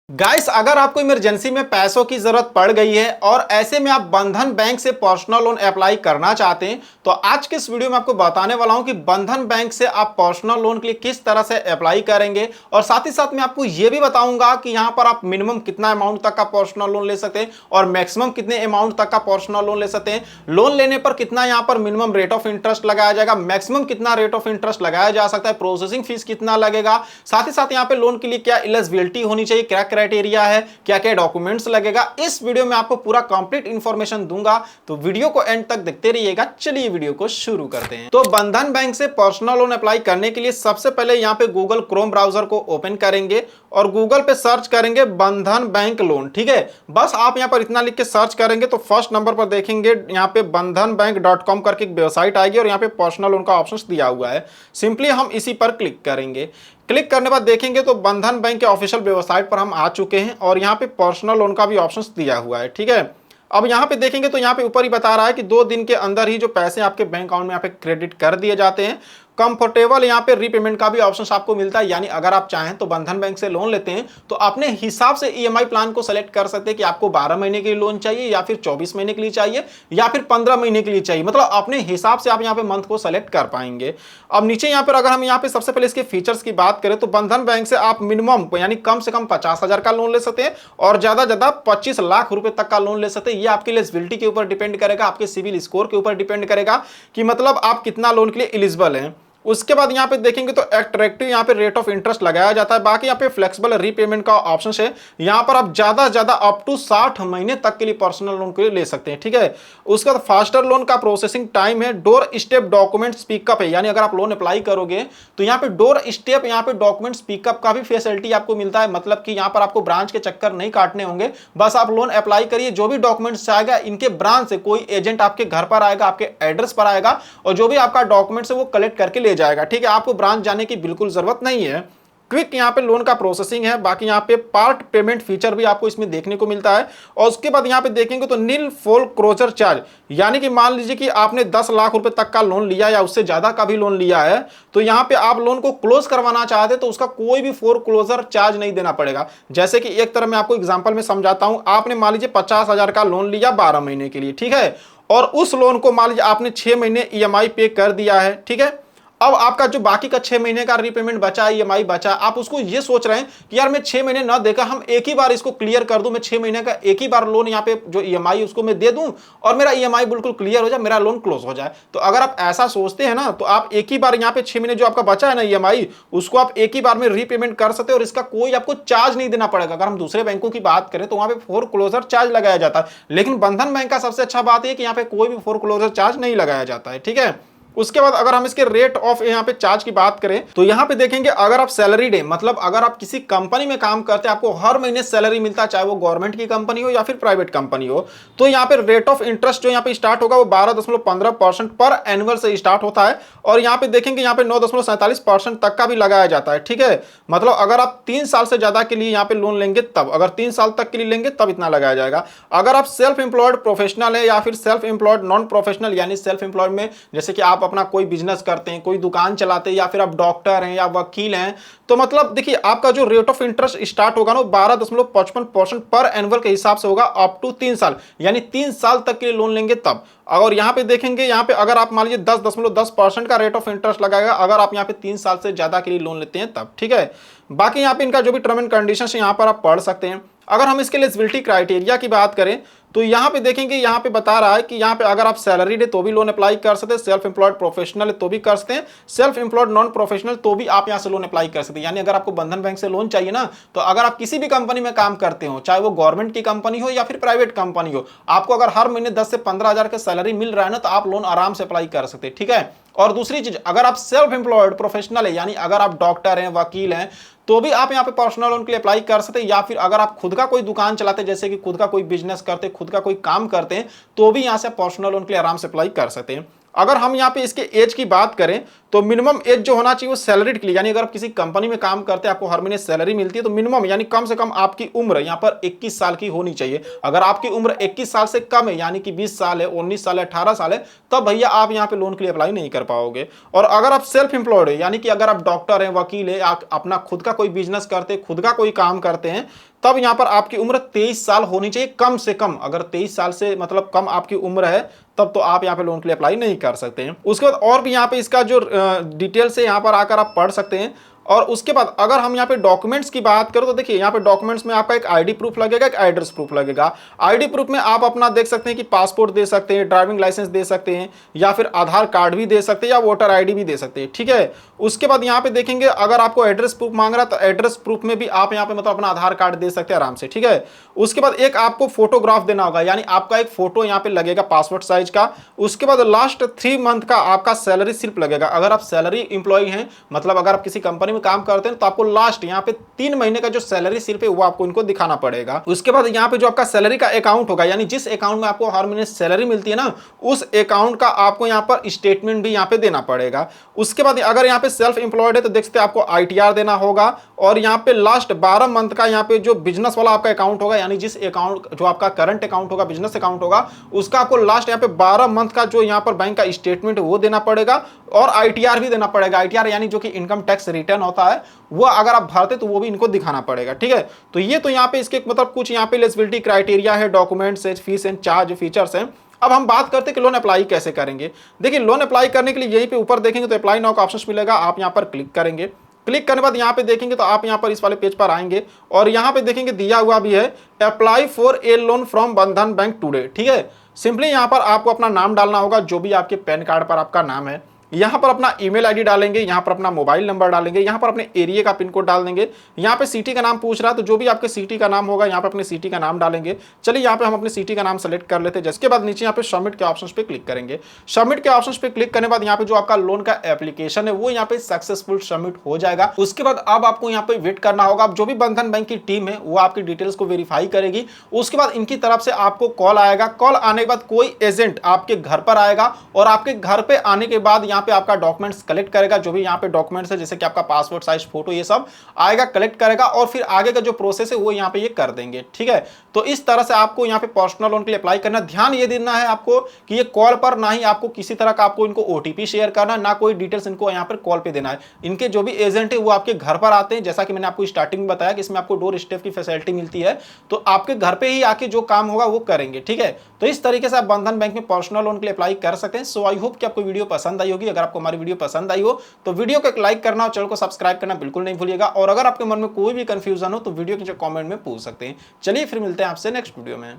Guys, अगर आपको emergency में पैसों की जरूरत पड़ गई है और ऐसे में आप बंधन बैंक से पर्सनल लोन अप्लाई करना चाहते हैं तो आज के इस वीडियो में आपको बताने वाला हूं कि बंधन बैंक से आप पर्सनल लोन के लिए किस तरह से अप्लाई करेंगे। और साथ ही साथ मैं आपको यह भी बताऊंगा कि यहां पर आप मिनिमम कितना अमाउंट तक का पर्सनल लोन ले सकते हैं और मैक्सिमम कितने अमाउंट तक का पर्सनल लोन ले सकते हैं। लोन लेने पर कितना यहां पर मिनिमम रेट ऑफ इंटरेस्ट लगाया जाएगा, मैक्सिमम कितना रेट ऑफ इंटरेस्ट लगाया जा सकता है, प्रोसेसिंग फीस कितना लगेगा, साथ ही साथ यहां पे लोन के लिए क्या एलिजिबिलिटी होनी चाहिए, क्या क्राइटेरिया है, क्या क्या डॉक्यूमेंट्स लगेगा। इस वीडियो में आपको पूरा कंप्लीट इंफॉर्मेशन दूंगा, तो वीडियो को एंड तक देखते रहिएगा। चलिए वीडियो को शुरू करते हैं। तो बंधन बैंक से पर्सनल लोन अप्लाई करने के लिए सबसे पहले यहां पे गूगल क्रोम ब्राउजर को ओपन करेंगे और गूगल पे सर्च करेंगे बंधन बैंक लोन। ठीक है, बस आप यहां पर इतना लिख के सर्च करेंगे तो फर्स्ट नंबर पर देखेंगे यहां पे bandhanbank.com करके एक वेबसाइट आएगी और यहां पे पर्सनल लोन का ऑप्शन दिया हुआ है। सिंपली हम इसी पर क्लिक करेंगे। क्लिक करने बाद देखेंगे तो बंधन बैंक के ऑफिशियल वेबसाइट पर हम आ चुके हैं और यहाँ पे पर्सनल लोन का भी ऑप्शन दिया हुआ है। ठीक है, अब यहाँ पे देखेंगे तो यहाँ पे ऊपर ही बता रहा है कि 2 दिन के अंदर ही जो पैसे आपके बैंक अकाउंट में यहाँ पे क्रेडिट कर दिए जाते हैं। कंफर्टेबल यहाँ पे रीपेमेंट का भी ऑप्शन आपको मिलता है, यानी अगर आप चाहें तो बंधन बैंक से लोन लेते हैं तो अपने हिसाब से ईएमआई प्लान को सेलेक्ट कर सकते हैं कि आपको 12 महीने के लिए लोन चाहिए या फिर 24 महीने के लिए चाहिए या फिर 15 महीने के लिए चाहिए। मतलब अपने हिसाब से आप यहाँ पे मंथ को सेलेक्ट कर पाएंगे। अब नीचे यहाँ पर अगर हम यहाँ पे सबसे पहले इसके फीचर्स की बात करें तो बंधन बैंक से आप मिनिमम यानी कम से कम 50,000 का लोन ले सकते हैं और ज्यादा 25 लाख रुपए तक का लोन ले सकते हैं। ये आपकी एलिजिबिलिटी के ऊपर डिपेंड करेगा, आपके सिविल स्कोर के ऊपर डिपेंड करेगा कि मतलब आप कितना लोन के लिए एलिजिबल हैं। उसके बाद यहाँ पे देखेंगे तो अट्रैक्टिव यहाँ पे रेट ऑफ इंटरेस्ट लगाया जाता है। बाकी यहाँ पे फ्लेक्सिबल रीपेमेंट का ऑप्शन है, यहाँ पर आप ज्यादा से ज्यादा अप टू 60 महीने तक के लिए पर्सनल लोन के लिए ले सकते हैं। ठीक है, उसके बाद फास्टर लोन का प्रोसेसिंग टाइम है, डोर स्टेप डॉक्यूमेंट्स पिकअप है, यानी अगर आप लोन अप्लाई करोगे तो यहाँ पे डोर स्टेप यहाँ पे डॉक्यूमेंट्स पिकअप का भी फैसिलिटी आपको मिलता है। मतलब कि यहाँ पर आपको ब्रांच के चक्कर नहीं काटने होंगे, बस आप लोन अप्लाई करिए, जो भी डॉक्यूमेंट्स आएगा इनके ब्रांच से कोई एजेंट आपके घर पर आएगा, आपके एड्रेस पर आएगा और जो भी आपका डॉक्यूमेंट्स है वो कलेक्ट करके ले जाएगा। ठीक है, आपको ब्रांच जाने की बिल्कुल जरूरत नहीं है। क्विक यहाँ पे लोन का प्रोसेसिंग है। बाकी यहाँ पे पार्ट पेमेंट फीचर भी आपको इसमें देखने को मिलता है। और उसके बाद यहाँ पे देखेंगे तो नील फोल क्लोजर चार्ज, यानी कि मान लीजिए कि आपने 10 लाख रुपए तक का लोन लिया या उससे ज्यादा का भी लोन लिया है तो यहाँ पे आप लोन को क्लोज करवाना चाहते तो उसका कोई भी फोर क्लोजर चार्ज नहीं देना पड़ेगा। जैसे कि एक तरह मैं आपको एग्जाम्पल में समझाता हूं, आपने मान लीजिए 50,000 का लोन लिया 12 महीने के लिए। ठीक है, और उस लोन को मान लीजिए आपने 6 महीने ईएमआई पे कर दिया है। ठीक है, अब आपका जो बाकी का 6 महीने का रीपेमेंट बचा, ईएमआई बचा, आप उसको ये सोच रहे हैं कि यार मैं 6 महीने ना देकर हम एक ही बार इसको क्लियर कर दूं, मैं 6 महीने का एक ही बार लोन यहाँ पे जो ईएमआई उसको मैं दे दूं और मेरा ईएमआई बिल्कुल क्लियर हो जाए, मेरा लोन क्लोज हो जाए। तो अगर आप ऐसा सोचते हैं ना तो आप एक ही बार यहाँ पे 6 महीने जो आपका बचा है ना ईएमआई, उसको आप एक ही बार में रीपेमेंट कर सकते हैं और इसका कोई आपको चार्ज नहीं देना पड़ेगा। अगर हम दूसरे बैंकों की बात करें तो वहां पे फोर क्लोजर चार्ज लगाया जाता है, लेकिन बंधन बैंक का सबसे अच्छा बात है कि यहाँ पे कोई भी फोर क्लोजर चार्ज नहीं लगाया जाता है। ठीक है, उसके बाद अगर हम इसके रेट ऑफ यहाँ पे चार्ज की बात करें तो यहाँ पे देखेंगे अगर आप सैलरी डे मतलब अगर आप किसी कंपनी में काम करते हैं, आपको हर महीने सैलरी मिलता है, चाहे वो गवर्नमेंट की कंपनी हो या फिर प्राइवेट कंपनी हो, तो यहाँ पे रेट ऑफ इंटरेस्ट जो यहाँ पे स्टार्ट होगा वो 12.15% पर एनुअल से स्टार्ट होता है और यहाँ पे देखेंगे यहाँ पे 9.47% तक का भी लगाया जाता है। ठीक है, मतलब अगर आप 3 साल से ज्यादा के लिए यहाँ पे लोन लेंगे तब, अगर 3 साल तक के लिए लेंगे तब इतना लगाया जाएगा। अगर आप सेल्फ एम्प्लॉयड प्रोफेशनल है या फिर सेल्फ एम्प्लॉयड नॉन प्रोफेशनल, यानी सेल्फ एम्प्लॉयड में जैसे कि आप अपना कोई बिजनेस करते हैं, कोई दुकान चलाते हैं या फिर आप डॉक्टर हैं या वकील हैं, तो मतलब देखिए आपका जो रेट ऑफ इंटरेस्ट स्टार्ट होगा ना 12.55% पर एनुअल के हिसाब से होगा अप टू 3 साल, यानी 3 साल तक के लिए लोन लेंगे तब। और यहाँ पे देखेंगे यहाँ पे अगर आप मान लीजिए 10.10% का रेट ऑफ इंटरेस्ट लगाएगा अगर आप यहाँ पे 3 साल से ज्यादा के लिए लोन लेते हैं तब। ठीक है, बाकी यहाँ पे इनका जो भी टर्म एंड कंडीशन है यहाँ पर आप पढ़ सकते हैं। अगर हम इसके एलिजिबिलिटी क्राइटेरिया की बात करें तो यहाँ पे देखेंगे यहाँ पे बता रहा है कि यहाँ पे अगर आप सैलरीड है तो भी लोन अप्लाई कर सकते हैं, सेल्फ एम्प्लॉयड प्रोफेशनल है तो भी कर सकते हैं, सेल्फ एम्प्लॉयड नॉन प्रोफेशनल तो भी आप यहाँ से लोन अप्लाई कर सकते हैं। यानी अगर आपको बंधन बैंक से लोन चाहिए ना तो अगर आप किसी भी कंपनी में काम करते हो, चाहे वो गवर्नमेंट की कंपनी हो या फिर प्राइवेट कंपनी हो, आपको अगर हर महीने 10 से 15,000 का सैलरी मिल रहा है ना तो आप लोन आराम से अप्लाई कर सकते हैं। ठीक है, और दूसरी चीज अगर आप सेल्फ एम्प्लॉयड प्रोफेशनल है, यानी अगर आप डॉक्टर हैं, वकील हैं, तो भी आप यहाँ पे पर्सनल लोन के लिए अप्लाई कर सकते हैं। या फिर अगर आप खुद का कोई दुकान चलाते हैं, जैसे कि खुद का कोई बिजनेस करते हैं, खुद का कोई काम करते हैं, तो भी यहाँ से पर्सनल लोन के लिए आराम से अप्लाई कर सकते हैं। अगर हम यहाँ पे इसके एज की बात करें तो मिनिमम एज जो होना चाहिए वो सैलरीड के लिए, यानी अगर आप किसी कंपनी में काम करते हैं, आपको हर महीने सैलरी मिलती है, तो मिनिमम यानी कम से कम आपकी उम्र यहाँ पर 21 साल की होनी चाहिए। अगर आपकी उम्र 21 साल से कम है, यानी कि 20 साल है, 19 साल है, 18 साल है, तब भैया आप यहाँ पे लोन के लिए अप्लाई नहीं कर पाओगे। और अगर आप सेल्फ एम्प्लॉयड है, यानी कि अगर आप डॉक्टर हैं, वकील है, आप अपना खुद का कोई बिजनेस करते हैं, खुद का कोई काम करते हैं, तब यहाँ पर आपकी उम्र 23 साल होनी चाहिए कम से कम। अगर 23 साल से मतलब कम आपकी उम्र है तब तो आप यहाँ पे लोन के लिए अप्लाई नहीं कर सकते हैं। उसके बाद और भी यहाँ पे इसका जो डिटेल्स है यहाँ पर आकर आप पढ़ सकते हैं। और उसके बाद अगर हम यहाँ पे डॉक्यूमेंट्स की बात करें तो देखिए यहाँ पे डॉक्यूमेंट्स में आपका एक आईडी प्रूफ लगेगा, एक एड्रेस प्रूफ लगेगा। आईडी प्रूफ में आप अपना देख सकते हैं कि पासपोर्ट दे सकते हैं, ड्राइविंग लाइसेंस दे सकते हैं, या फिर आधार कार्ड भी दे सकते हैं, या वोटर आईडी भी दे सकते हैं, ठीक है। उसके बाद यहाँ पे देखेंगे अगर आपको एड्रेस प्रूफ मांग रहा है तो एड्रेस प्रूफ में भी आप यहाँ पे मतलब अपना आधार कार्ड दे सकते हैं आराम से, ठीक है। उसके बाद एक आपको फोटोग्राफ देना होगा, यानी आपका एक फोटो यहाँ पे लगेगा पासपोर्ट साइज का। उसके बाद लास्ट 3 मंथ का आपका सैलरी स्लिप लगेगा। अगर आप सैलरी इंप्लॉय हैं, मतलब अगर आप किसी कंपनी में काम करते हैं तो आपको लास्ट यहाँ पे 3 महीने का जो सैलरी स्लिप है वो आपको इनको दिखाना पड़ेगा। उसके बाद यहाँ पे जो आपका सैलरी का अकाउंट होगा, यानी जिस अकाउंट में आपको हर महीने सैलरी मिलती है ना, उस अकाउंट का आपको यहाँ पर स्टेटमेंट भी यहाँ पे देना पड़ेगा। उसके बाद अगर यहाँ पे सेल्फ एम्प्लॉयड है तो देख सकते हैं आपको ITR देना होगा। और यहाँ पे लास्ट 12 मंथ का यहाँ पे जो बिजनेस वाला आपका अकाउंट होगा, यानी जिस अकाउंट जो आपका करंट अकाउंट होगा, बिजनेस अकाउंट होगा, उसका आपको लास्ट यहाँ पे 12 मंथ का जो यहाँ पर बैंक का स्टेटमेंट वो देना पड़ेगा। और ITR भी देना पड़ेगा। ITR यानी जो कि इनकम टैक्स रिटर्न होता है, वो अगर आप भरते तो वो भी इनको दिखाना पड़ेगा, ठीक है। तो ये तो यहाँ पे इसके मतलब कुछ यहाँ पे एलिजिबिलिटी क्राइटेरिया है, डॉक्यूमेंट्स है, फीस एंड चार्ज फीचर्स हैं। अब हम बात करते हैं कि लोन अप्लाई कैसे करेंगे। देखिए लोन अप्लाई करने के लिए यहीं पे ऊपर देखेंगे तो अप्लाई नाउ का ऑप्शन मिलेगा, आप यहाँ पर क्लिक करेंगे। क्लिक करने के बाद यहाँ पे देखेंगे तो आप यहाँ पर इस वाले पेज पर आएंगे और यहाँ पे देखेंगे दिया हुआ भी है apply for a loan from बंधन बैंक टुडे, ठीक है। सिंपली यहाँ पर आपको अपना नाम डालना होगा, जो भी आपके पैन कार्ड पर आपका नाम है। यहाँ पर अपना ईमेल आईडी डालेंगे, यहाँ पर अपना मोबाइल नंबर डालेंगे, यहाँ पर अपने एरिया का पिन कोड डाल देंगे। यहाँ पे सिटी का नाम पूछ रहा है तो जो भी आपके सिटी का नाम होगा यहाँ पे अपने सिटी का नाम डालेंगे। चलिए यहाँ पे हम अपने सिटी का नाम सेलेक्ट कर लेते हैं। जिसके बाद नीचे यहाँ पे सबमिट के ऑप्शन पे क्लिक करेंगे। सबमिट के ऑप्शन पे क्लिक करने के बाद यहाँ पे जो आपका लोन का एप्लीकेशन है वो यहाँ पे सक्सेसफुल सबमिट हो जाएगा। उसके बाद अब आपको यहाँ पे वेट करना होगा। अब जो भी बंधन बैंक की टीम है वो आपकी डिटेल्स को वेरीफाई करेगी। उसके बाद इनकी तरफ से आपको कॉल आएगा। कॉल आने के बाद कोई एजेंट आपके घर पर आएगा और आपके घर पे आने के बाद यहाँ पे आपका डॉक्यूमेंट्स कलेक्ट करेगा। जो भी यहाँ पे डॉक्यूमेंट्स है जैसे कि आपका पासपोर्ट साइज फोटो, ये सब आएगा, कलेक्ट करेगा और फिर आगे का जो प्रोसेस है वो यहाँ पे ये कर देंगे, ठीक है। तो इस तरह से आपको यहाँ पे पर्सनल लोन के लिए अप्लाई करना। ध्यान ये देना है आपको कि ये कॉल पर ना ही आपको किसी तरह का आपको इनको OTP शेयर करना, ना कोई डिटेल्स इनको यहाँ पर कॉल पे देना है। इनके जो भी एजेंट है वो आपके घर पर आते हैं, जैसा कि मैंने आपको स्टार्टिंग में बताया कि इसमें आपको डोर स्टेप की फैसिलिटी मिलती है, तो आपके घर पे ही आके जो काम होगा वो करेंगे, ठीक है। तो इस तरीके से आप बंधन बैंक में पर्सनल लोन के लिए अप्लाई कर सकते हैं। सो आई होप कि आपको वीडियो पसंद आई होगी। अगर आपको हमारी वीडियो पसंद आई हो तो वीडियो को एक लाइक करना और चैनल को सब्सक्राइब करना बिल्कुल नहीं भूलिएगा। और अगर आपके मन में कोई भी कंफ्यूजन हो तो वीडियो के कमेंट में पूछ सकते हैं। चलिए फिर मिलते हैं आपसे नेक्स्ट वीडियो में।